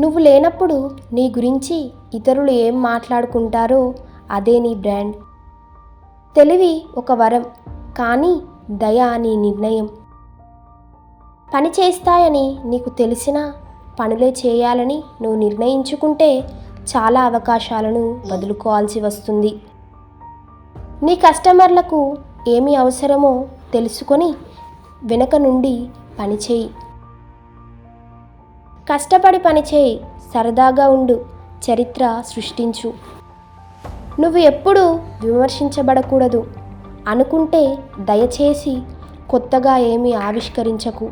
నువ్వు లేనప్పుడు నీ గురించి ఇతరులు ఏం మాట్లాడుకుంటారో అదే నీ బ్రాండ్. తెలివి ఒక వరం, కానీ దయ నీ నిర్ణయం. పని చేస్తాయని నీకు తెలిసినా పనులే చేయాలని నువ్వు నిర్ణయించుకుంటే చాలా అవకాశాలను వదులుకోవాల్సి వస్తుంది. నీ కస్టమర్లకు ఏమి అవసరమో తెలుసుకొని వెనక నుండి పనిచేయి. కష్టపడి పనిచేయి, సరదాగా ఉండు, చరిత్ర సృష్టించు. నువ్వు ఎప్పుడూ విమర్శించబడకూడదు అనుకుంటే దయచేసి కొత్తగా ఏమీ ఆవిష్కరించకు.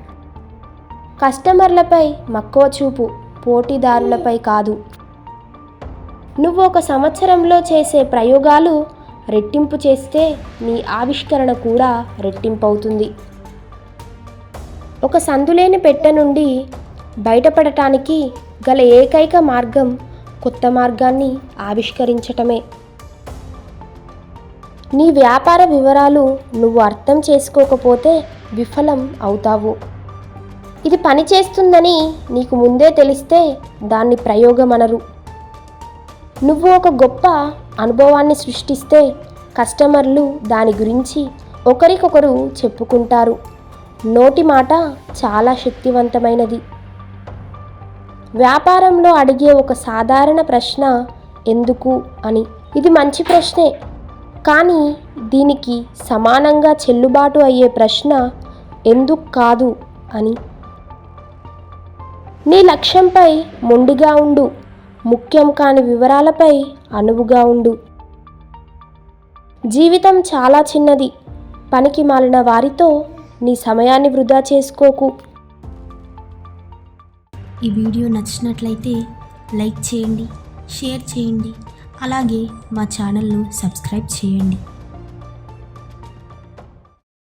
కస్టమర్లపై మక్కువ చూపు, పోటీదారులపై కాదు. నువ్వు ఒక సంవత్సరంలో చేసే ప్రయోగాలు రెట్టింపు చేస్తే నీ ఆవిష్కరణ కూడా రెట్టింపవుతుంది. ఒక సందులేని పెట్టె నుండి బయటపడటానికి గల ఏకైక మార్గం కొత్త మార్గాన్ని ఆవిష్కరించటమే. నీ వ్యాపార వివరాలు నువ్వు అర్థం చేసుకోకపోతే విఫలం అవుతావు. ఇది పనిచేస్తుందని నీకు ముందే తెలిస్తే దాన్ని ప్రయోగం అనరు. నువ్వు ఒక గొప్ప అనుభవాన్ని సృష్టిస్తే కస్టమర్లు దాని గురించి ఒకరికొకరు చెప్పుకుంటారు. నోటి మాట చాలా శక్తివంతమైనది. వ్యాపారంలో అడిగే ఒక సాధారణ ప్రశ్న ఎందుకు అని. ఇది మంచి ప్రశ్నే, కానీ దీనికి సమానంగా చెల్లుబాటు అయ్యే ప్రశ్న ఎందుకు కాదు అని. నీ లక్ష్యంపై మొండిగా ఉండు, ముఖ్యం కాని వివరాలపై అనువుగా ఉండు. జీవితం చాలా చిన్నది. పనికి మాలిన వారితో నీ సమయాన్ని వృధా చేసుకోకు. ఈ వీడియో నచ్చినట్లయితే లైక్ చేయండి, షేర్ చేయండి, అలాగే మా ఛానల్ను సబ్స్క్రైబ్ చేయండి.